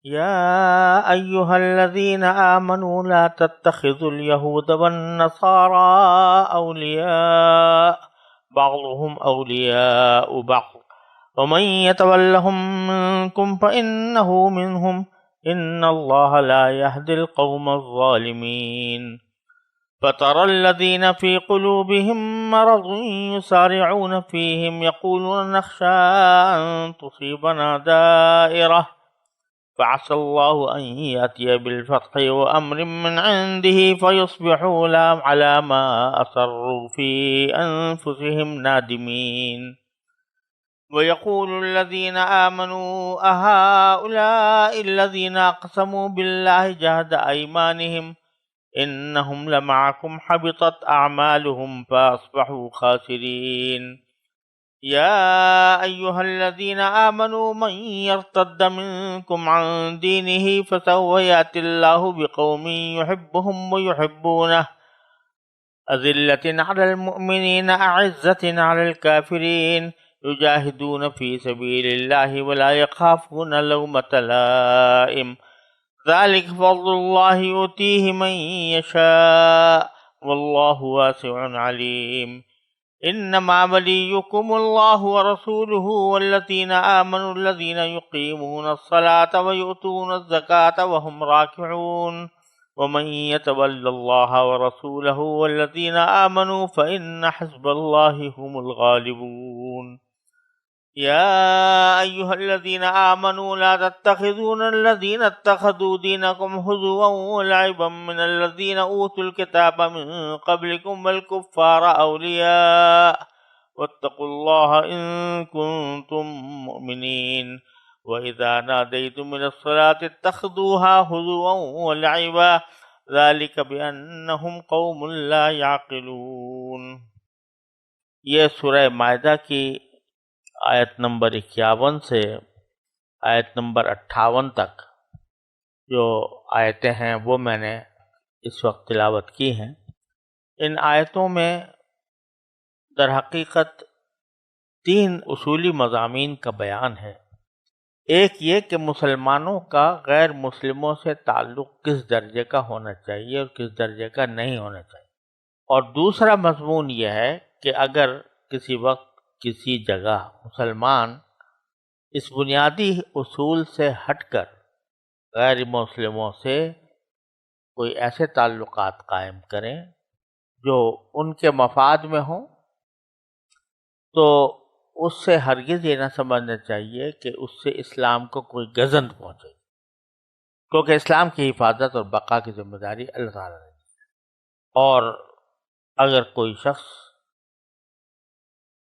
يا أيها الذين آمنوا لا تتخذوا اليهود والنصارى أولياء بعضهم أولياء بعض ومن يتولهم منكم فإنه منهم إن الله لا يهدي القوم الظالمين فترى الذين في قلوبهم مرض يسارعون فيهم يقولون نخشى أن تصيبنا دائرة فعسى الله أن يأتي بالفتح وأمر من عنده فيصبحوا على ما أسروا في أنفسهم نادمين ويقول الذين آمنوا أهؤلاء الذين أقسموا بالله جهد أيمانهم إنهم لمعكم حبطت أعمالهم فأصبحوا خاسرين يا أيها الذين آمنوا من يرتد منكم عن دينه فسوف يأتي الله بقوم يحبهم ويحبونه أذلة على المؤمنين أعزة على الكافرين يجاهدون في سبيل الله ولا يخافون لومة لائم ذلك فضل الله يؤتيه من يشاء والله واسع عليم إنما وليكم الله ورسوله والذين آمنوا الذين يقيمون الصلاة ويؤتون الزكاة وهم راكعون ومن يتول الله ورسوله والذين آمنوا فإن حزب الله هم الغالبون يا أيها الذين آمنوا لا تتخذون الذين اتخذوا دينكم هزوا ولعبا من الذين أوتوا الكتاب من قبلكم والكفار أولياء واتقوا الله إن كنتم مؤمنين وإذا ناديتم إلى الصلاة اتخذوها هزوا ولعبا ذلك بأنهم قوم لا يعقلون. یہ سورہ مائدہ کی آیت نمبر 51 سے آیت نمبر 58 تک جو آیتیں ہیں وہ میں نے اس وقت تلاوت کی ہیں. ان آیتوں میں در حقیقت 3 اصولی مضامین کا بیان ہے. ایک یہ کہ مسلمانوں کا غیر مسلموں سے تعلق کس درجے کا ہونا چاہیے اور کس درجے کا نہیں ہونا چاہیے، اور دوسرا مضمون یہ ہے کہ اگر کسی وقت کسی جگہ مسلمان اس بنیادی اصول سے ہٹ کر غیر مسلموں سے کوئی ایسے تعلقات قائم کریں جو ان کے مفاد میں ہوں، تو اس سے ہرگز یہ نہ سمجھنا چاہیے کہ اس سے اسلام کو کوئی گزند پہنچے، کیونکہ اسلام کی حفاظت اور بقا کی ذمہ داری اللہ تعالیٰ نے دی ہے. اور اگر کوئی شخص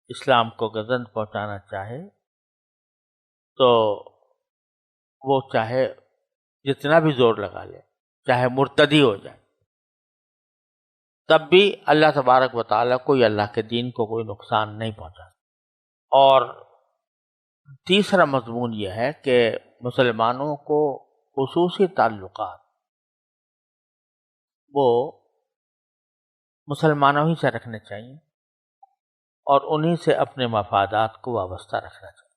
اسلام کو گزند پہنچانا چاہے تو وہ چاہے جتنا بھی زور لگا لے، چاہے مرتدی ہو جائے، تب بھی اللہ تبارک و تعالیٰ کوئی اللہ کے دین کو کوئی نقصان نہیں پہنچا. اور تیسرا مضمون یہ ہے کہ مسلمانوں کو خصوصی تعلقات وہ مسلمانوں ہی سے رکھنے چاہیے اور انہی سے اپنے مفادات کو وابستہ رکھنا چاہیے.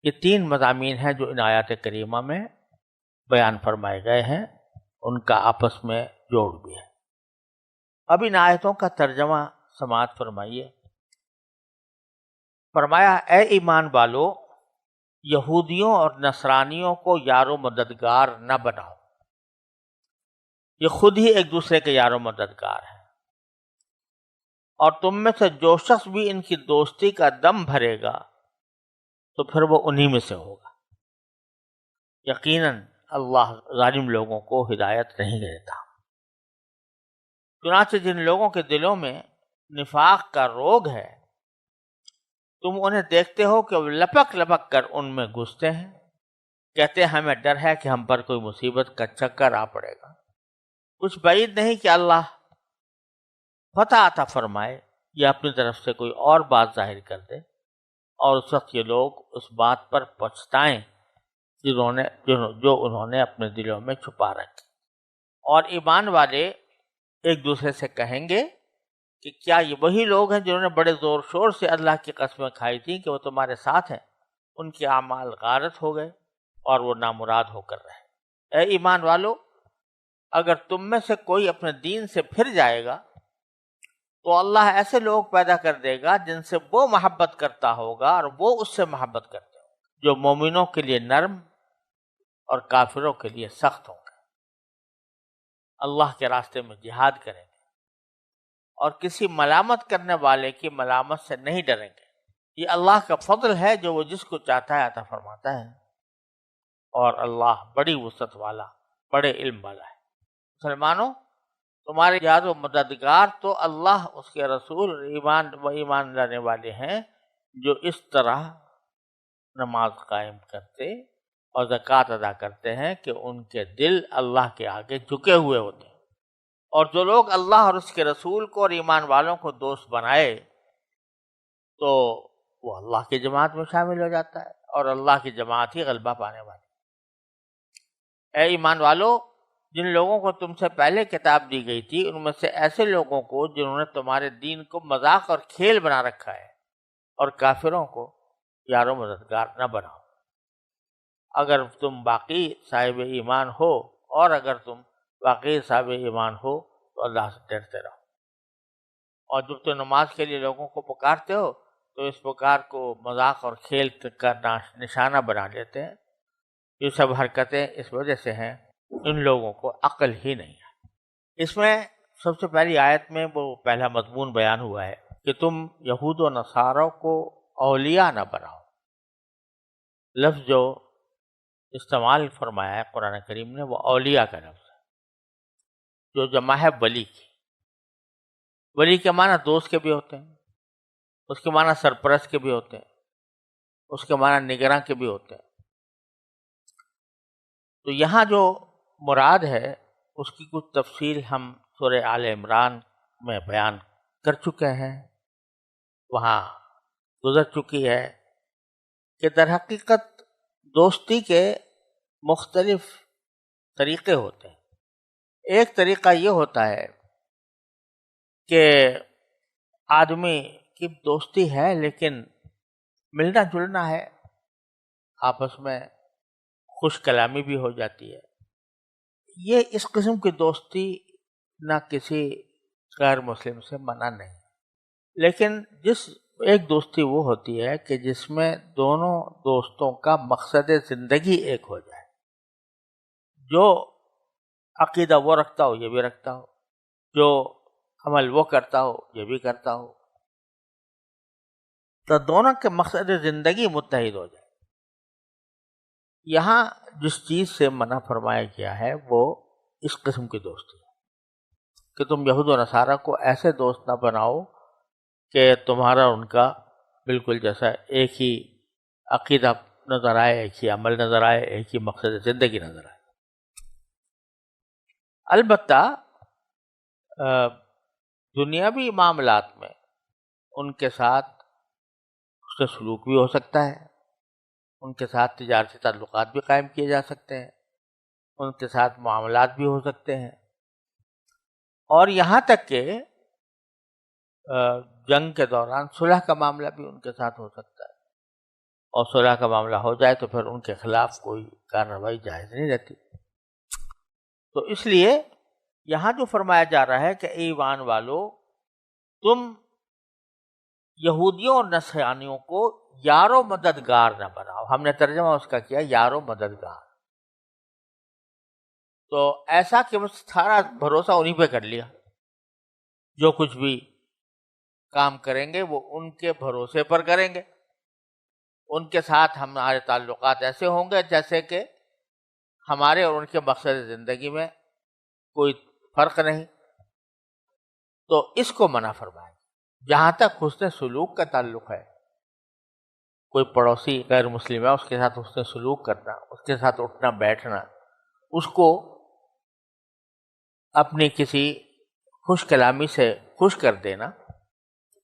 یہ 3 مضامین ہیں جو ان آیات کریمہ میں بیان فرمائے گئے ہیں، ان کا آپس میں جوڑ بھی ہے. اب ان آیتوں کا ترجمہ سماعت فرمائیے. فرمایا، اے ایمان والو، یہودیوں اور نصرانیوں کو یار و مددگار نہ بناؤ. یہ خود ہی ایک دوسرے کے یار و مددگار ہیں، اور تم میں سے جو شخص بھی ان کی دوستی کا دم بھرے گا تو پھر وہ انہی میں سے ہوگا. یقیناً اللہ ظالم لوگوں کو ہدایت نہیں دیتا. چنانچہ جن لوگوں کے دلوں میں نفاق کا روگ ہے، تم انہیں دیکھتے ہو کہ وہ لپک لپک کر ان میں گھستے ہیں، کہتے ہیں ہمیں ڈر ہے کہ ہم پر کوئی مصیبت کا چکر آ پڑے گا. کچھ بعید نہیں کہ اللہ فتح عطا فرمائے یا اپنی طرف سے کوئی اور بات ظاہر کر دے، اور اس وقت یہ لوگ اس بات پر پچھتائیں جو انہوں نے اپنے دلوں میں چھپا رکھی. اور ایمان والے ایک دوسرے سے کہیں گے کہ کیا یہ وہی لوگ ہیں جنہوں نے بڑے زور شور سے اللہ کی قسمیں کھائی تھیں کہ وہ تمہارے ساتھ ہیں؟ ان کے اعمال غارت ہو گئے اور وہ نامراد ہو کر رہے۔ اے ایمان والو، اگر تم میں سے کوئی اپنے دین سے پھر جائے گا تو اللہ ایسے لوگ پیدا کر دے گا جن سے وہ محبت کرتا ہوگا اور وہ اس سے محبت کرتے ہوں گے، جو مومنوں کے لیے نرم اور کافروں کے لیے سخت ہوں گے۔ اللہ کے راستے میں جہاد کریں گے اور کسی ملامت کرنے والے کی ملامت سے نہیں ڈریں گے۔ یہ اللہ کا فضل ہے جو وہ جس کو چاہتا ہے عطا فرماتا ہے، اور اللہ بڑی وسعت والا، بڑے علم والا ہے۔ مسلمانوں، تمہارے یاد و مددگار تو اللہ، اس کے رسول ایمان لانے والے ہیں جو اس طرح نماز قائم کرتے اور زکوٰۃ ادا کرتے ہیں کہ ان کے دل اللہ کے آگے جھکے ہوئے ہوتے ہیں۔ اور جو لوگ اللہ اور اس کے رسول کو اور ایمان والوں کو دوست بنائے تو وہ اللہ کی جماعت میں شامل ہو جاتا ہے، اور اللہ کی جماعت ہی غلبہ پانے والی۔ اے ایمان والو، جن لوگوں کو تم سے پہلے کتاب دی گئی تھی ان میں سے ایسے لوگوں کو جنہوں نے تمہارے دین کو مذاق اور کھیل بنا رکھا ہے، اور کافروں کو یار و مددگار نہ بناؤ۔ اگر تم باقی صاحب ایمان ہو، اور اگر تم واقعی صاحب ایمان ہو تو اللہ سے ڈرتے رہو۔ اور جب تم نماز کے لیے لوگوں کو پکارتے ہو تو اس پکار کو مذاق اور کھیل کا نشانہ بنا لیتے ہیں۔ یہ سب حرکتیں اس وجہ سے ہیں ان لوگوں کو عقل ہی نہیں ہے۔ اس میں سب سے پہلی آیت میں وہ پہلا مضمون بیان ہوا ہے کہ تم یہود و نصاروں کو اولیاء نہ بناؤ۔ لفظ جو استعمال فرمایا ہے قرآن کریم نے وہ اولیاء کا لفظ ہے، جو جمع ہے ولی کی۔ ولی کے معنی دوست کے بھی ہوتے ہیں، اس کے معنی سرپرست کے بھی ہوتے ہیں، اس کے معنی نگراں کے بھی ہوتے ہیں۔ تو یہاں جو مراد ہے اس کی کچھ تفصیل ہم سورہ آل عمران میں بیان کر چکے ہیں، وہاں گزر چکی ہے کہ در حقیقت دوستی کے مختلف طریقے ہوتے ہیں۔ ایک طریقہ یہ ہوتا ہے کہ آدمی کی دوستی ہے لیکن ملنا جلنا ہے، آپس میں خوش کلامی بھی ہو جاتی ہے۔ یہ اس قسم کی دوستی نہ کسی غیر مسلم سے منع نہیں، لیکن ایک دوستی وہ ہوتی ہے کہ جس میں دونوں دوستوں کا مقصد زندگی ایک ہو جائے، جو عقیدہ وہ رکھتا ہو یہ بھی رکھتا ہو، جو عمل وہ کرتا ہو یہ بھی کرتا ہو، تو دونوں کے مقصد زندگی متحد ہو جائے۔ یہاں جس چیز سے منع فرمایا گیا ہے وہ اس قسم کی دوستی ہے کہ تم یہود و نصارہ کو ایسے دوست نہ بناؤ کہ تمہارا ان کا بالکل جیسا ایک ہی عقیدہ نظر آئے، ایک ہی عمل نظر آئے، ایک ہی مقصد زندگی نظر آئے۔ البتہ دنیاوی معاملات میں ان کے ساتھ اس سے سلوک بھی ہو سکتا ہے، ان کے ساتھ تجارتی تعلقات بھی قائم کیے جا سکتے ہیں، ان کے ساتھ معاملات بھی ہو سکتے ہیں، اور یہاں تک کہ جنگ کے دوران صلح کا معاملہ بھی ان کے ساتھ ہو سکتا ہے، اور صلح کا معاملہ ہو جائے تو پھر ان کے خلاف کوئی کارروائی جائز نہیں رہتی۔ تو اس لیے یہاں جو فرمایا جا رہا ہے کہ ایمان والو، تم یہودیوں اور نصرانیوں کو یار و مددگار نہ بناؤ۔ ہم نے ترجمہ اس کا کیا یار و مددگار، تو ایسا کہ بس سارا بھروسہ انہی پہ کر لیا، جو کچھ بھی کام کریں گے وہ ان کے بھروسے پر کریں گے، ان کے ساتھ ہمارے تعلقات ایسے ہوں گے جیسے کہ ہمارے اور ان کے مقصد زندگی میں کوئی فرق نہیں۔ تو اس کو منع فرمائے۔ جہاں تک حسن سلوک کا تعلق ہے، کوئی پڑوسی غیر مسلم ہے، اس کے ساتھ حسن سلوک کرنا، اس کے ساتھ اٹھنا بیٹھنا، اس کو اپنی کسی خوش کلامی سے خوش کر دینا،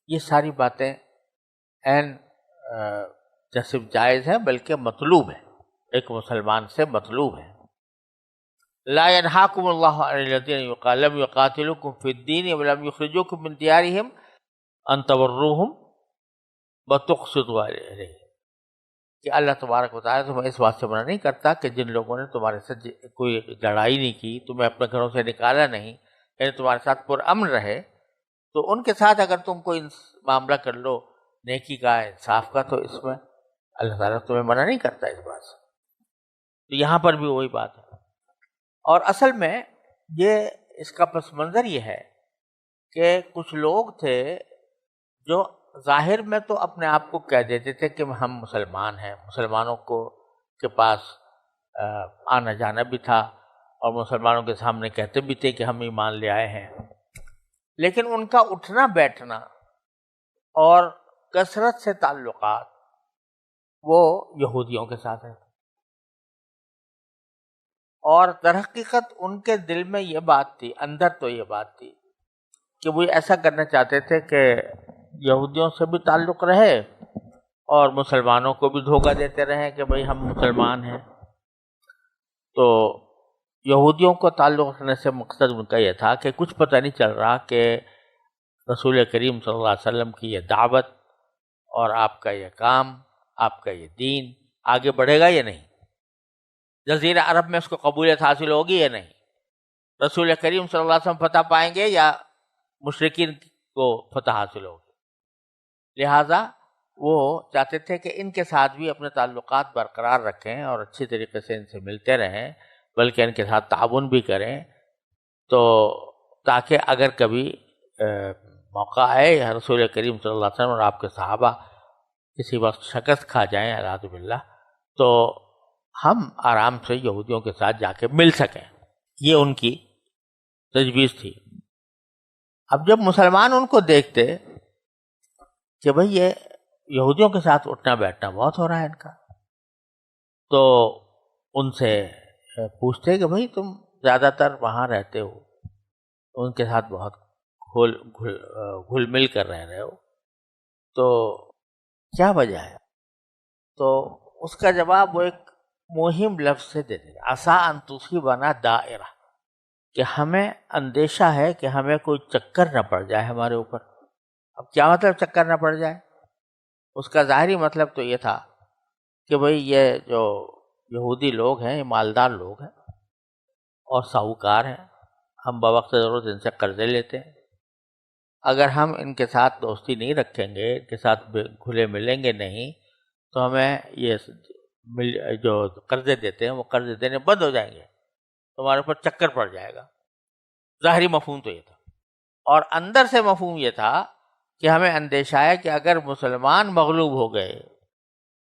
یہ ساری باتیں عین جیسے جائز ہیں بلکہ مطلوب ہے، ایک مسلمان سے مطلوب ہے۔ لا ينهاكم الله عن الذين لم يقاتلوكم في الدين ولم يخرجوكم من ديارهم ان تبروهم وتقسطوا إليهم، کہ اللہ تبارک و تعالیٰ تمہیں اس بات سے منع نہیں کرتا کہ جن لوگوں نے تمہارے ساتھ کوئی لڑائی نہیں کی، تمہیں اپنے گھروں سے نکالا نہیں، یعنی تمہارے ساتھ پرامن رہے، تو ان کے ساتھ اگر تم کوئی معاملہ کر لو نیکی کا، انصاف کا، تو اس میں اللہ تعالیٰ تمہیں منع نہیں کرتا اس بات سے۔ تو یہاں پر بھی وہی بات ہے۔ اور اصل میں یہ اس کا پس منظر یہ ہے کہ کچھ لوگ تھے جو ظاہر میں تو اپنے آپ کو کہہ دیتے تھے کہ ہم مسلمان ہیں، مسلمانوں کے پاس آنا جانا بھی تھا، اور مسلمانوں کے سامنے کہتے بھی تھے کہ ہم ایمان لے آئے ہیں، لیکن ان کا اٹھنا بیٹھنا اور کثرت سے تعلقات وہ یہودیوں کے ساتھ ہیں، اور در حقیقت ان کے دل میں یہ بات تھی، اندر تو یہ بات تھی کہ وہ ایسا کرنا چاہتے تھے کہ یہودیوں سے بھی تعلق رہے اور مسلمانوں کو بھی دھوکہ دیتے رہیں کہ بھئی ہم مسلمان ہیں۔ تو یہودیوں کو تعلق رکھنے سے مقصد ان کا یہ تھا کہ کچھ پتہ نہیں چل رہا کہ رسول کریم صلی اللہ علیہ وسلم کی یہ دعوت اور آپ کا یہ کام، آپ کا یہ دین آگے بڑھے گا یا نہیں، جزیرہ عرب میں اس کو قبولیت حاصل ہوگی یا نہیں، رسول کریم صلی اللہ علیہ وسلم فتح پائیں گے یا مشرکین کو فتح حاصل ہوگی۔ لہٰذا وہ چاہتے تھے کہ ان کے ساتھ بھی اپنے تعلقات برقرار رکھیں اور اچھی طریقے سے ان سے ملتے رہیں، بلکہ ان کے ساتھ تعاون بھی کریں، تو تاکہ اگر کبھی موقع آئے رسول کریم صلی اللہ علیہ وسلم اور آپ کے صحابہ کسی وقت شکست کھا جائیں اعوذ باللہ، تو ہم آرام سے یہودیوں کے ساتھ جا کے مل سکیں۔ یہ ان کی تجویز تھی۔ اب جب مسلمان ان کو دیکھتے کہ بھئی یہ یہودیوں کے ساتھ اٹھنا بیٹھنا بہت ہو رہا ہے ان کا، تو ان سے پوچھتے کہ بھئی تم زیادہ تر وہاں رہتے ہو، ان کے ساتھ بہت گھل مل کر رہ رہے ہو، تو کیا وجہ ہے؟ تو اس کا جواب وہ ایک مہم لفظ سے دیتے ہیں، عسیٰ ان تصیبنا دائرہ، کہ ہمیں اندیشہ ہے کہ ہمیں کوئی چکر نہ پڑ جائے ہمارے اوپر۔ اب کیا مطلب چکر نہ پڑ جائے؟ اس کا ظاہری مطلب تو یہ تھا کہ بھئی یہ جو یہودی لوگ ہیں یہ مالدار لوگ ہیں اور ساہوکار ہیں، ہم بوقت ضرورت ان سے قرضے لیتے ہیں، اگر ہم ان کے ساتھ دوستی نہیں رکھیں گے، ان کے ساتھ گھلے ملیں گے نہیں، تو ہمیں یہ جو قرضے دیتے ہیں وہ قرضے دینے بند ہو جائیں گے، تمہارے اوپر چکر پڑ جائے گا۔ ظاہری مفہوم تو یہ تھا، اور اندر سے مفہوم یہ تھا کہ ہمیں اندیشہ ہے کہ اگر مسلمان مغلوب ہو گئے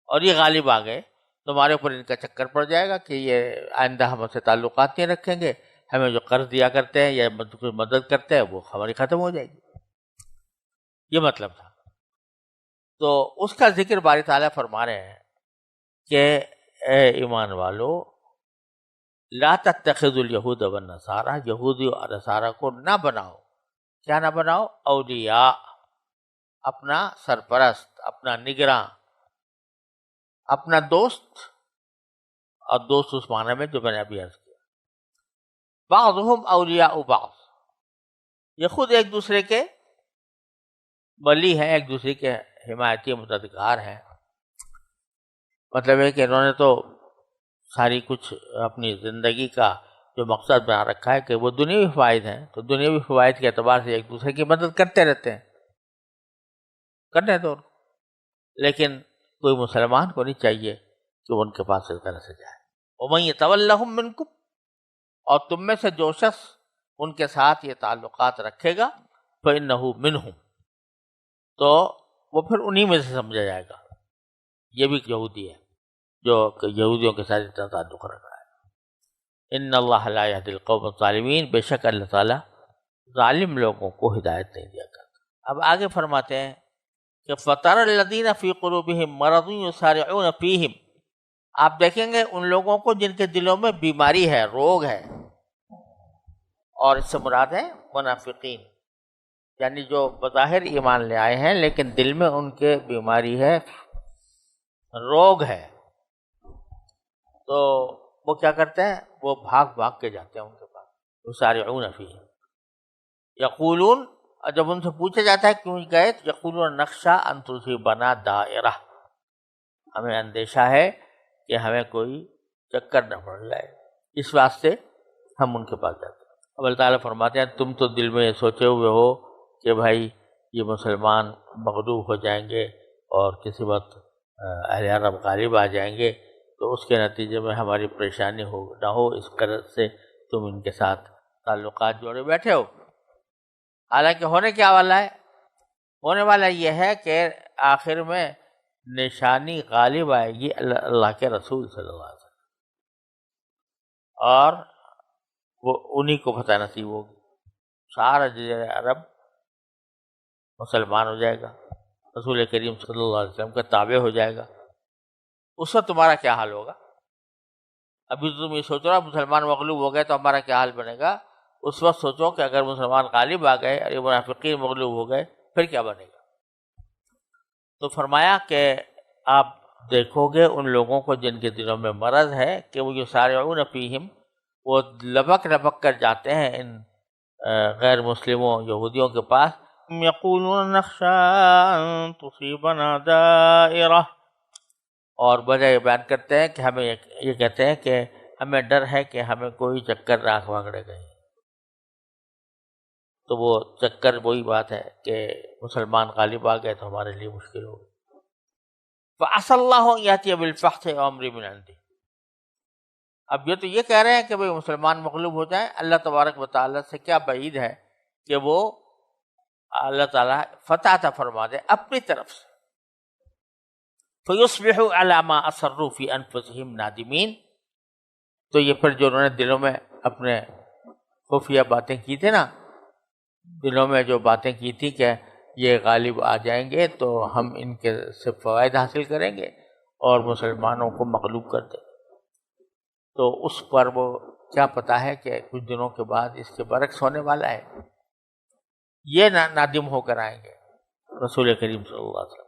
اور یہ غالب آ گئے تو ہمارے اوپر ان کا چکر پڑ جائے گا کہ یہ آئندہ ہم سے تعلقات نہیں رکھیں گے، ہمیں جو قرض دیا کرتے ہیں یا مدد کرتے ہیں وہ ہماری ختم ہو جائے گی۔ یہ مطلب تھا۔ تو اس کا ذکر باری تعالیٰ فرما رہے ہیں کہ اے ایمان والو، لا تتخذوا الیہود والنصارى، یہودی اور نصارہ کو نہ بناؤ، کیا نہ بناؤ؟ اولیاء، اپنا سرپرست، اپنا نگراں، اپنا دوست، اور دوست اس معنی میں جو میں نے ابھی عرض کیا، بعضهم اولیاء بعض، یہ خود ایک دوسرے کے ولی ہیں، ایک دوسرے کے حمایتی مددگار ہیں۔ مطلب ہے کہ انہوں نے تو ساری کچھ اپنی زندگی کا جو مقصد بنا رکھا ہے کہ وہ دنیاوی فوائد ہیں، تو دنیاوی فوائد کے اعتبار سے ایک دوسرے کی مدد کرتے رہتے ہیں، کرنے دو، لیکن کوئی مسلمان کو نہیں چاہیے کہ وہ ان کے پاس اس طرح سے جائے۔ وَمَن يَتَوَلَّهُم مِّنكُمْ، اور تم میں سے جو شخص ان کے ساتھ یہ تعلقات رکھے گا فَإِنَّهُ مِنْهُمْ، تو وہ پھر انہی میں سے سمجھا جائے گا، یہ بھی یہودی ہے جو یہودیوں کے ساتھ اتنا تعلق رکھ رہا ہے۔ ان اللہ لا یہدی القوم الظالمین، بے شک اللہ تعالیٰ ظالم لوگوں کو ہدایت نہیں دیا کرتا۔ اب آگے فرماتے ہیں کہ فَتَرَى الَّذِينَ فِي قُلُوبِهِم مَّرَضٌ يُسَارِعُونَ فِيهِمْ، آپ دیکھیں گے ان لوگوں کو جن کے دلوں میں بیماری ہے، روگ ہے، اور اس سے مراد ہے منافقین، یعنی جو بظاہر ایمان لے آئے ہیں لیکن دل میں ان کے بیماری ہے، روگ ہے، تو وہ کیا کرتے ہیں؟ وہ بھاگ کے جاتے ہیں ان کے پاس، یسارعون فیہ، یقولون، جب ان سے پوچھا جاتا ہے کیوں گئے تو یقولون نخشی ان تصیبنا دائرہ، ہمیں اندیشہ ہے کہ ہمیں کوئی چکر نہ پڑ جائے، اس واسطے ہم ان کے پاس جاتے ہیں۔ اب اللہ تعالیٰ فرماتے ہیں تم تو دل میں یہ سوچے ہوئے ہو کہ بھائی یہ مسلمان مغلوب ہو جائیں گے اور کسی وقت اہل عرب غالب آ جائیں گے، تو اس کے نتیجے میں ہماری پریشانی نہ ہو، اس قرض سے تم ان کے ساتھ تعلقات جوڑے بیٹھے ہو۔ حالانکہ ہونے کیا والا ہے؟ ہونے والا یہ ہے کہ آخر میں نشانی غالب آئے گی اللہ کے رسول صلی اللہ علیہ وسلم، اور وہ انہی کو فتح نصیب ہوگی۔ سارا جزیرہ عرب مسلمان ہو جائے گا، رسول کریم صلی اللہ علیہ وسلم کا تابع ہو جائے گا۔ اس وقت تمہارا کیا حال ہوگا؟ ابھی تم یہ سوچ رہو مسلمان مغلوب ہو گئے تو ہمارا کیا حال بنے گا، اس وقت سوچو کہ اگر مسلمان غالب آ گئے اور یہ منافقین مغلوب ہو گئے پھر کیا بنے گا۔ تو فرمایا کہ آپ دیکھو گے ان لوگوں کو جن کے دلوں میں مرض ہے کہ وہ یسارعون فیہم، وہ لبک لبک کر جاتے ہیں ان غیر مسلموں یہودیوں کے پاس، یقولون نخشی ان تصیبنا دائرہ، اور وجہ یہ بیان کرتے ہیں کہ ہمیں یہ کہتے ہیں کہ ہمیں ڈر ہے کہ ہمیں کوئی چکر راہ پکڑے گئے۔ تو وہ چکر وہی بات ہے کہ مسلمان غالب آ گئے تو ہمارے لیے مشکل ہوگی۔ فَعَسَى اللَّهُ أَن يَأْتِيَ بِالْفَتْحِ وَأَمْرٍ مِّنْ عِندِهِ۔ اب یہ تو یہ کہہ رہے ہیں کہ بھئی مسلمان مغلوب ہو جائیں، اللہ تبارک و تعالیٰ سے کیا بعید ہے کہ وہ اللہ تعالیٰ فتح عطا فرما دے اپنی طرف سے۔ فَيُصْبِحُوا عَلَىٰ مَا أَصَرُّوا فِي أَنفُسِهِمْ نَادِمِينَ، تو یہ پھر جو انہوں نے دلوں میں اپنے خفیہ باتیں کی تھی نا، دلوں میں جو باتیں کی تھی کہ یہ غالب آ جائیں گے تو ہم ان کے سے فوائد حاصل کریں گے اور مسلمانوں کو مغلوب کر دیں، تو اس پر وہ کیا پتا ہے کہ کچھ دنوں کے بعد اس کے برعکس ہونے والا ہے، یہ نادم ہو کر آئیں گے رسول کریم صلی اللہ علیہ وسلم۔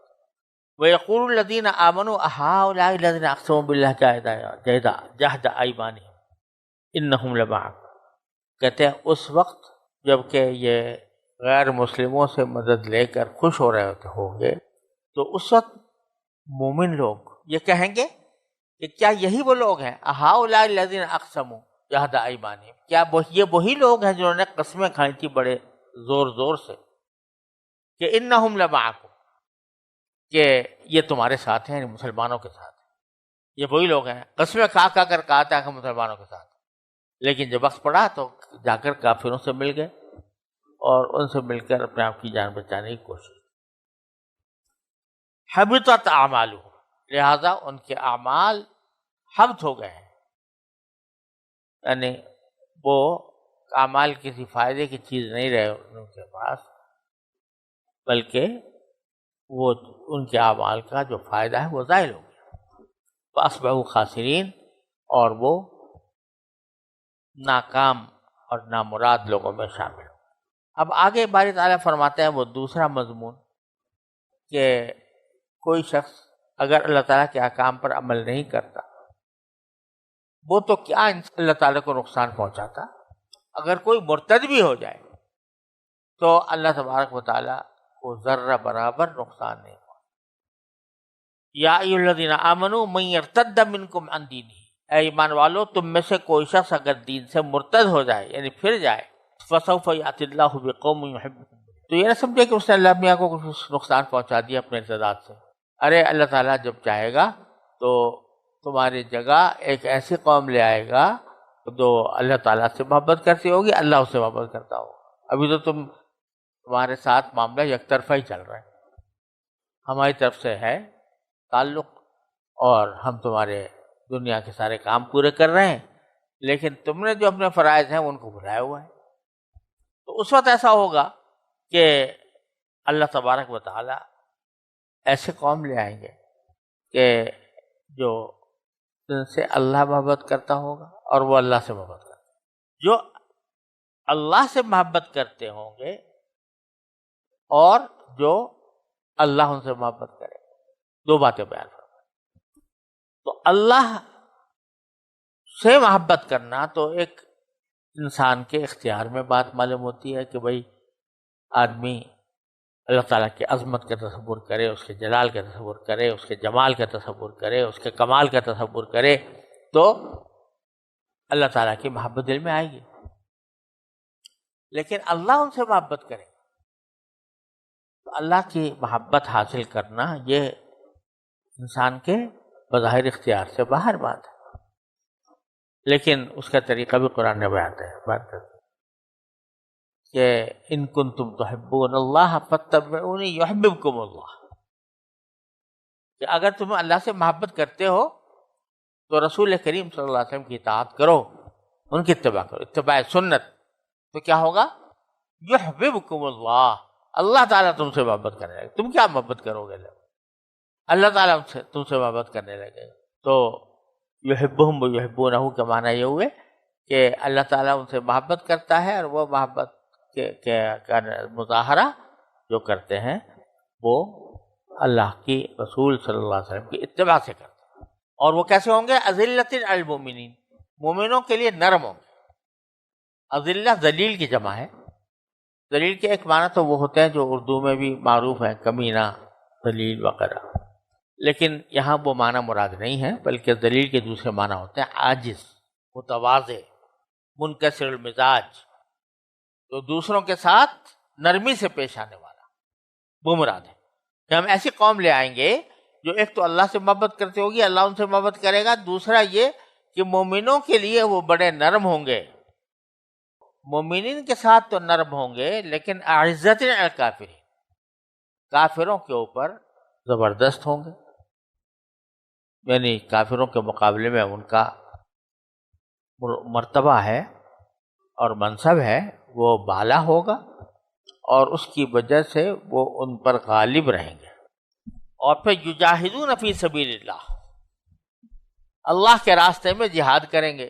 وَيَقُولُ الَّذِينَ آمَنُوا أَهَٰؤُلَاءِ الَّذِينَ أَقْسَمُوا بِاللَّهِ جَهْدَ أَيْمَانِهِمْ إِنَّهُمْ لَمَعَكُمْ، کہتے ہیں اس وقت جب کہ یہ غیر مسلموں سے مدد لے کر خوش ہو رہے ہوں گے، تو اس وقت مومن لوگ یہ کہیں گے کہ کیا یہی وہ لوگ ہیں، أَهَٰؤُلَاءِ الَّذِينَ أَقْسَمُوا جَهْدَ أَيْمَانِهِمْ، کیا یہ وہی لوگ ہیں جنہوں نے قسمیں کھائی تھی بڑے زور زور سے کہ إِنَّهُمْ لَمَعَكُمْ، کہ یہ تمہارے ساتھ ہیں، مسلمانوں کے ساتھ، یہ وہی لوگ ہیں، قسمیں کھا کر کہا تھا کہ مسلمانوں کے ساتھ، لیکن جب وقت پڑا تو جا کر کافروں سے مل گئے اور ان سے مل کر اپنے آپ کی جان بچانے کی کوشش۔ حبطت اعمالہم، لہذا ان کے اعمال حبط ہو گئے ہیں، یعنی وہ اعمال کسی فائدے کی چیز نہیں رہے ان کے پاس، بلکہ وہ ان کے اعمال کا جو فائدہ ہے وہ ضائع ہو گیا۔ فاصبحوا خاسرین، اور وہ ناکام اور نامراد لوگوں میں شامل ہو۔ اب آگے باری تعالیٰ فرماتے ہیں وہ دوسرا مضمون کہ کوئی شخص اگر اللہ تعالیٰ کے احکام پر عمل نہیں کرتا وہ تو کیا اللہ تعالیٰ کو نقصان پہنچاتا، اگر کوئی مرتد بھی ہو جائے تو اللہ تبارک و تعالیٰ کو ذرہ برابر نقصان نہیں ہوا۔ یا ایھا الذین آمنوا من یرتد منکم عن دینہ، اے ایمان والو تم میں سے کوئی شخص اگر دین سے مرتد ہو جائے یعنی پھر جائے، فسوف یأتی اللہ بقوم یحبهم، تو یہ نہ سمجھے کہ اس نے اللہ میاں کو کچھ نقصان پہنچا دیا اپنے ارتداد سے۔ ارے اللہ تعالیٰ جب چاہے گا تو تمہاری جگہ ایک ایسی قوم لے آئے گا جو اللہ تعالیٰ سے محبت کرتی ہوگی، اللہ اس سے محبت کرتا ہوگا۔ ابھی تو تمہارے ساتھ معاملہ یک طرفہ ہی چل رہا ہے، ہماری طرف سے ہے تعلق اور ہم تمہارے دنیا کے سارے کام پورے کر رہے ہیں، لیکن تم نے جو اپنے فرائض ہیں ان کو بھلایا ہوا ہے۔ تو اس وقت ایسا ہوگا کہ اللہ تبارک و تعالی ایسے قوم لے آئیں گے کہ جو جن سے اللہ محبت کرتا ہوگا اور وہ اللہ سے محبت کرتا ہے، جو اللہ سے محبت کرتے ہوں گے اور جو اللہ ان سے محبت کرے، دو باتیں بیان فرمائیں۔ تو اللہ سے محبت کرنا تو ایک انسان کے اختیار میں بات معلوم ہوتی ہے کہ بھئی آدمی اللہ تعالیٰ کی عظمت کا تصور کرے، اس کے جلال کا تصور کرے، اس کے جمال کا تصور کرے، اس کے کمال کا تصور کرے، تو اللہ تعالیٰ کی محبت دل میں آئے گی۔ لیکن اللہ ان سے محبت کرے تو اللہ کی محبت حاصل کرنا یہ انسان کے بظاہر اختیار سے باہر بات ہے، لیکن اس کا طریقہ بھی قرآن نے بیان کرتا ہے کہ ان کنتم تحبون اللہ فاتبعونی یحببکم اللہ، کہ اگر تم اللہ سے محبت کرتے ہو تو رسول کریم صلی اللہ علیہ وسلم کی اطاعت کرو، ان کی اتباع کرو، اتباع سنت، تو کیا ہوگا؟ یحببکم اللہ، اللہ تعالیٰ تم سے محبت کرنے لگے۔ تم کیا محبت کرو گے؟ اللہ تعالیٰ تم سے محبت کرنے لگے۔ تو یحبہم ویحبونہ کے معنی یہ ہوئے کہ اللہ تعالیٰ ان سے محبت کرتا ہے، اور وہ محبت کا مظاہرہ جو کرتے ہیں وہ اللہ کی رسول صلی اللہ علیہ وسلم کی اتباع سے کرتے ہیں۔ اور وہ کیسے ہوں گے؟ اذلۃ علی المؤمنین، مومنوں کے لیے نرم ہوں گے۔ اذلہ ذلیل کی جمع ہے۔ ذلیل کے ایک معنی تو وہ ہوتے ہیں جو اردو میں بھی معروف ہیں، کمینہ، ذلیل وغیرہ، لیکن یہاں وہ معنی مراد نہیں ہے، بلکہ ذلیل کے دوسرے معنی ہوتے ہیں عاجز، متواضع، منکسر المزاج، تو دوسروں کے ساتھ نرمی سے پیش آنے والا، وہ مراد ہے کہ ہم ایسی قوم لے آئیں گے جو ایک تو اللہ سے محبت کرتے ہوگی، اللہ ان سے محبت کرے گا، دوسرا یہ کہ مومنوں کے لیے وہ بڑے نرم ہوں گے، مومنین کے ساتھ تو نرم ہوں گے لیکن اعزت علی الکافرین، کافروں کے اوپر زبردست ہوں گے، یعنی کافروں کے مقابلے میں ان کا مرتبہ ہے اور منصب ہے وہ بالا ہوگا، اور اس کی وجہ سے وہ ان پر غالب رہیں گے۔ اور پھر یجاہدون فی سبیل اللہ، اللہ کے راستے میں جہاد کریں گے،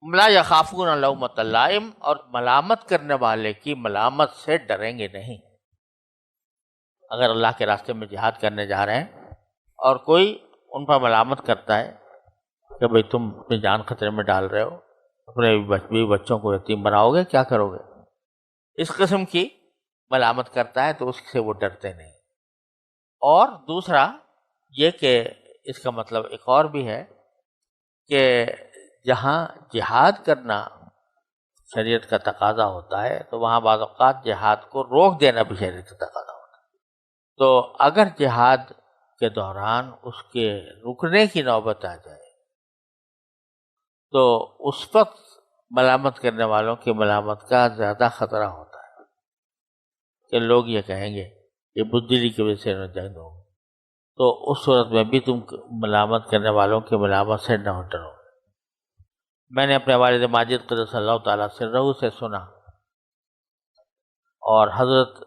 لا یخافون لومۃ لائم، اور ملامت کرنے والے کی ملامت سے ڈریں گے نہیں۔ اگر اللہ کے راستے میں جہاد کرنے جا رہے ہیں اور کوئی ان پر ملامت کرتا ہے کہ بھئی تم اپنی جان خطرے میں ڈال رہے ہو، اپنے بیوی بچوں کو یتیم بناؤ گے، کیا کرو گے، اس قسم کی ملامت کرتا ہے تو اس سے وہ ڈرتے نہیں۔ اور دوسرا یہ کہ اس کا مطلب ایک اور بھی ہے کہ جہاں جہاد کرنا شریعت کا تقاضا ہوتا ہے تو وہاں بعض اوقات جہاد کو روک دینا بھی شریعت کا تقاضا ہوتا ہے۔ تو اگر جہاد کے دوران اس کے رکنے کی نوبت آ جائے تو اس وقت ملامت کرنے والوں کی ملامت کا زیادہ خطرہ ہوتا ہے کہ لوگ یہ کہیں گے کہ بزدلی کی وجہ سے جنگ ہو، تو اس صورت میں بھی تم ملامت کرنے والوں کی ملامت سے نہ ڈرو۔ میں نے اپنے والد ماجد قدس اللہ تعالیٰ سرہ سے سنا، اور حضرت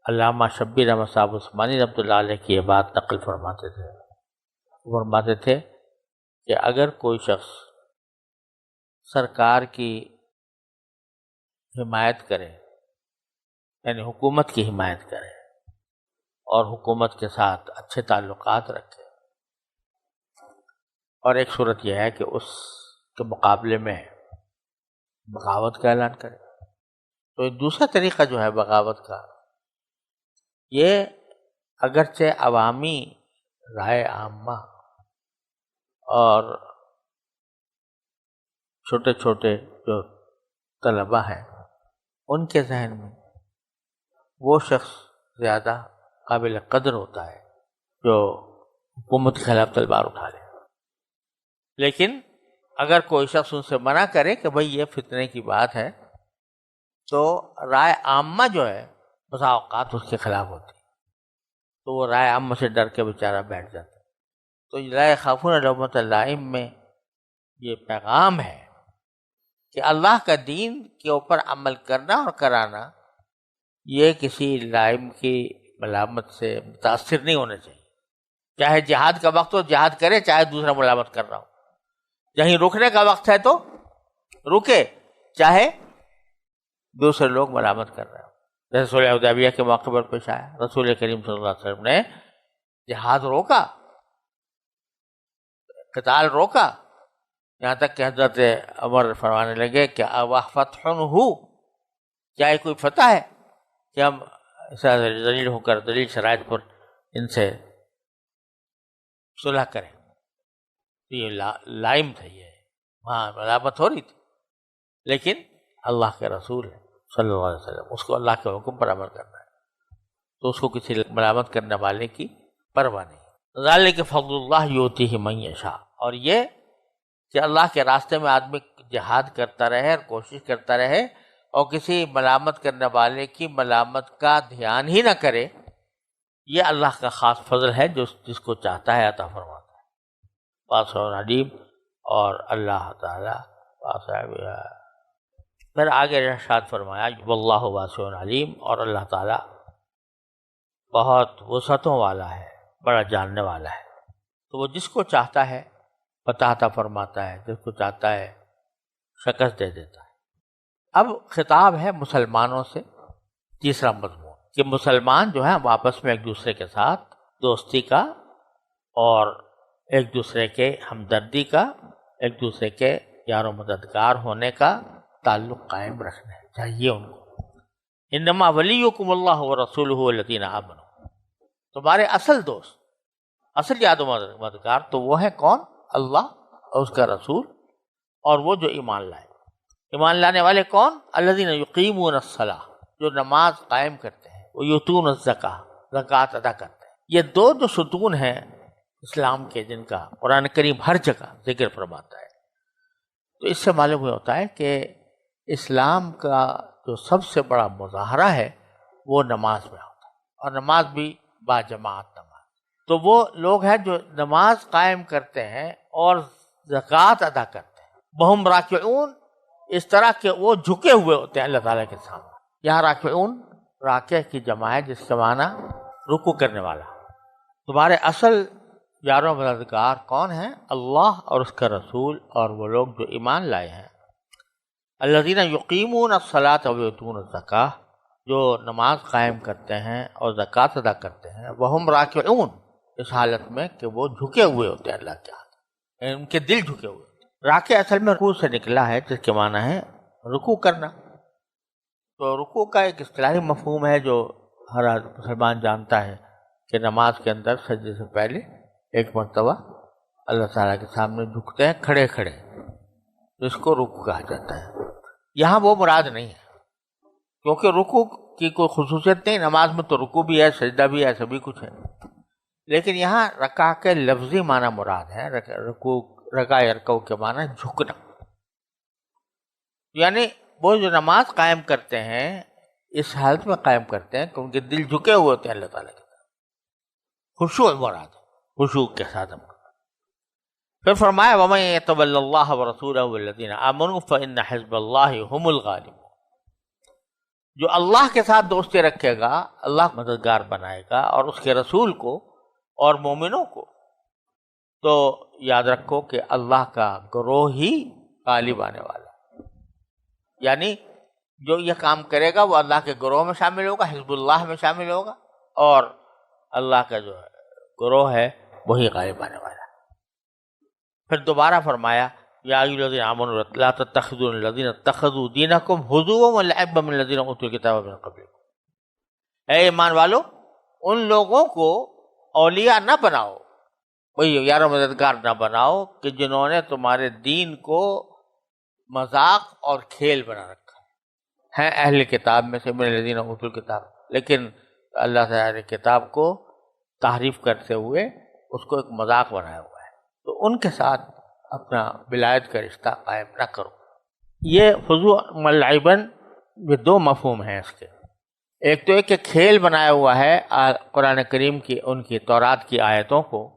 علامہ شبیر احمد صاحب عثمانی رحمۃ اللہ علیہ کی یہ بات نقل فرماتے تھے کہ اگر کوئی شخص سرکار کی حمایت کرے، یعنی حکومت کی حمایت کرے اور حکومت کے ساتھ اچھے تعلقات رکھے، اور ایک صورت یہ ہے کہ اس کے مقابلے میں بغاوت کا اعلان کرے، تو ایک دوسرا طریقہ جو ہے بغاوت کا، یہ اگرچہ عوامی رائے عامہ اور چھوٹے چھوٹے جو طلبہ ہیں ان کے ذہن میں وہ شخص زیادہ قابل قدر ہوتا ہے جو حکومت کے خلاف تلوار اٹھا لے، لیکن اگر کوئی شخص ان سے منع کرے کہ بھئی یہ فتنے کی بات ہے، تو رائے عامہ جو ہے بسا اوقات اس کے خلاف ہوتی ہے، تو وہ رائے عامہ سے ڈر کے بیچارہ بیٹھ جاتا ہے۔ تو لا یخافون لومۃ لائم میں یہ پیغام ہے کہ اللہ کا دین کے اوپر عمل کرنا اور کرانا یہ کسی لائم کی ملامت سے متاثر نہیں ہونا چاہیے، چاہے جہاد کا وقت ہو جہاد کرے، چاہے دوسرا ملامت کر رہا ہو، کہیں رکنے کا وقت ہے تو رکے، چاہے دوسرے لوگ ملامت کر رہے ہو۔ جیسے صلح حدیبیہ کے موقع پر پیش آیا، رسول کریم صلی اللہ علیہ وسلم نے جہاد روکا، قتال روکا، یہاں تک کہ حضرت عمر فرمانے لگے کہ اَوَ فَتْحٌ ہُو، کیا یہ کوئی فتح ہے کہ ہم ذلیل ہو کر دلیل شرائط پر ان سے صلح کریں؟ تو یہ لائم تھا، یہ وہاں ملامت ہو رہی تھی، لیکن اللہ کے رسول صلی اللہ علیہ وسلم، اس کو اللہ کے حکم پر عمل کرنا ہے، تو اس کو کسی ملامت کرنے والے کی پرواہ نہیں۔ ذالک فضل اللہ یؤتیہ من یشاء، اور یہ کہ اللہ کے راستے میں آدمی جہاد کرتا رہے اور کوشش کرتا رہے اور کسی ملامت کرنے والے کی ملامت کا دھیان ہی نہ کرے، یہ اللہ کا خاص فضل ہے جو جس کو چاہتا ہے عطا فرماتا ہے۔ واسع علیم، اور اللہ تعالیٰ واسع۔ پھر آگے ارشاد فرمایا واللہ واسع علیم، اور اللہ تعالیٰ بہت وسعتوں والا ہے، بڑا جاننے والا ہے، تو وہ جس کو چاہتا ہے عطا فرماتا ہے، جس کو چاہتا ہے شکست دے دیتا ہے۔ اب خطاب ہے مسلمانوں سے، تیسرا مضمون، کہ مسلمان جو ہیں وہ آپس میں ایک دوسرے کے ساتھ دوستی کا اور ایک دوسرے کے ہمدردی کا، ایک دوسرے کے یار و مددگار ہونے کا تعلق قائم رکھنا چاہیے ان کو۔ انما ولیکم اللہ ورسولہ والذین آمنوا، تمہارے اصل دوست، اصل یار و مددگار تو وہ ہیں کون؟ اللہ اور اس کا رسول، اور وہ جو ایمان لائے۔ ایمان لانے والے کون؟ الذین یقیمون الصلاۃ، جو نماز قائم کرتے ہیں، ویؤتون الزکاۃ، زکوٰۃ ادا کرتے ہیں۔ یہ دو جو ستون ہیں اسلام کے، جن کا قرآن کریم ہر جگہ ذکر فرماتا ہے، تو اس سے معلوم ہوتا ہے کہ اسلام کا جو سب سے بڑا مظاہرہ ہے وہ نماز میں ہوتا ہے، اور نماز بھی باجماعت نماز۔ تو وہ لوگ ہیں جو نماز قائم کرتے ہیں اور زکوٰۃ ادا کرتے ہیں، وہم راکعون، اس طرح کہ وہ جھکے ہوئے ہوتے ہیں اللہ تعالیٰ کے سامنے۔ یہاں راکعون راکع کی جمع ہے، جس کا معنی رکوع کرنے والا۔ تمہارے اصل یار و مددگار کون ہیں؟ اللہ اور اس کا رسول، اور وہ لوگ جو ایمان لائے ہیں۔ الذین یقیمون الصلاۃ ویؤتون الزکاۃ، جو نماز قائم کرتے ہیں اور زکوٰۃ ادا کرتے ہیں، وہم راکعون، اس حالت میں کہ وہ جھکے ہوئے ہوتے ہیں اللہ کے ہاتھ، ان کے دل جھکے ہوئے ہوتے ہیں۔ راکع اصل میں رکوع سے نکلا ہے، جس کے معنی ہے رکوع کرنا۔ تو رکوع کا ایک اصطلاحی مفہوم ہے جو ہر مسلمان جانتا ہے کہ نماز کے اندر سجدے سے پہلے ایک مرتبہ اللہ تعالیٰ کے سامنے جھکتے ہیں کھڑے کھڑے، جس کو رکوع کہا جاتا ہے۔ یہاں وہ مراد نہیں ہے، کیونکہ رکوع کی کوئی خصوصیت نہیں، نماز میں تو رکوع بھی ہے، سجدہ بھی ہے، سبھی کچھ ہے، لیکن یہاں رکع کے لفظی معنی مراد ہے۔ رکوع، رکع یرکع کے معنی جھکنا، یعنی وہ جو نماز قائم کرتے ہیں اس حالت میں قائم کرتے ہیں کہ ان کے دل جھکے ہوئے ہوتے ہیں اللہ تعالیٰ کی طرف، خشوع مراد ہے، خشوع کے ساتھ ہم۔ پھر فرمایا وَمَن يَتَوَلَّ اللَّهَ وَرَسُولَهُ وَالَّذِينَ آمَنُوا فَإِنَّ حِزْبَ اللَّهِ هُمُ الْغَالِبُونَ، جو اللہ کے ساتھ دوستی رکھے گا اللہ مددگار بنائے گا، اور اس کے رسول کو اور مومنوں کو، تو یاد رکھو کہ اللہ کا گروہ ہی غالب آنے والا ہے۔ یعنی جو یہ کام کرے گا وہ اللہ کے گروہ میں شامل ہوگا، حزب اللہ میں شامل ہوگا، اور اللہ کا جو گروہ ہے وہی غالب آنے والا ہے۔ پھر دوبارہ فرمایا یا ایھا الذین آمنوا لا تتخذوا الذین اتخذوا دینکم ہزوا ولعبا من الذین اوتوا الکتاب من قبلکم، اے ایمان والو، ان لوگوں کو اولیاء نہ بناؤ، وہی یار و مددگار نہ بناؤ کہ جنہوں نے تمہارے دین کو مذاق اور کھیل بنا رکھا ہے اہل کتاب میں سے، من الذین اوتوا الکتاب، لیکن اللہ تعالیٰ نے کتاب کو تحریف کرتے ہوئے اس کو ایک مذاق بنایا ہوا ہے، تو ان کے ساتھ اپنا ولایت کا رشتہ قائم نہ کرو۔ یہ خضوع ملعباً، یہ دو مفہوم ہیں اس کے۔ ایک تو ایک کہ کھیل بنایا ہوا ہے قرآن کریم کی ان کی تورات کی آیتوں کو،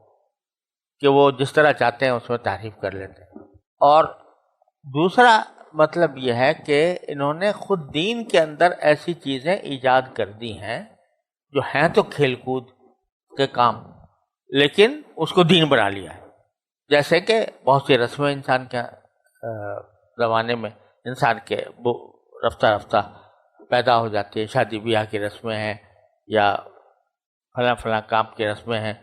کہ وہ جس طرح چاہتے ہیں اس میں تحریف کر لیتے ہیں، اور دوسرا مطلب یہ ہے کہ انہوں نے خود دین کے اندر ایسی چیزیں ایجاد کر دی ہیں جو ہیں تو کھیل کود کے کام، لیکن اس کو دین بنا لیا ہے۔ جیسے کہ بہت سی رسمیں انسان کے زمانے میں انسان کے رفتہ رفتہ پیدا ہو جاتی ہے، شادی بیاہ کی رسمیں ہیں یا فلاں فلاں کام کی رسمیں ہیں،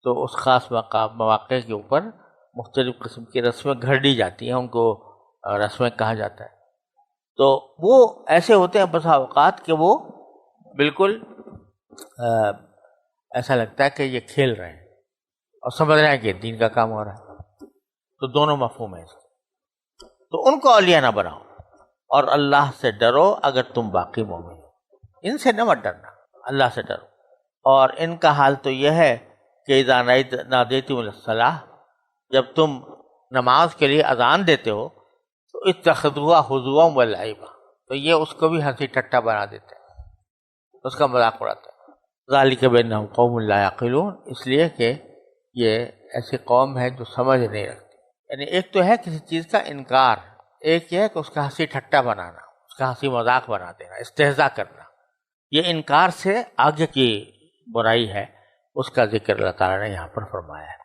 تو اس خاص مواقع کے اوپر مختلف قسم کی رسمیں گھڑی جاتی ہیں، ان کو رسمیں کہا جاتا ہے۔ تو وہ ایسے ہوتے ہیں بسا اوقات کہ وہ بالکل ایسا لگتا ہے کہ یہ کھیل رہے ہیں اور سمجھ رہے ہیں کہ دین کا کام ہو رہا ہے. تو دونوں مفہوم ہیں اس کے. تو ان کو اولیاء نہ بناؤ اور اللہ سے ڈرو اگر تم باقی مومن ہو. ان سے نہ مت ڈرنا، اللہ سے ڈرو. اور ان کا حال تو یہ ہے کہ اذا نادیتم الصلاۃ، جب تم نماز کے لیے اذان دیتے ہو تو اتخذوها حضوا ولعبا، تو یہ اس کو بھی ہنسی ٹٹا بنا دیتے ہیں، اس کا مذاق اڑاتے ہیں. ذالک بانہم قوم لا یعقلون، اس لیے کہ یہ ایسی قوم ہے جو سمجھ نہیں رکھتی. یعنی ایک تو ہے کسی چیز کا انکار، ایک یہ ہے کہ اس کا ہنسی ٹھٹا بنانا، اس کا ہنسی مذاق بنا دینا، استہزاء کرنا. یہ انکار سے آگے کی برائی ہے، اس کا ذکر اللہ تعالیٰ نے یہاں پر فرمایا ہے.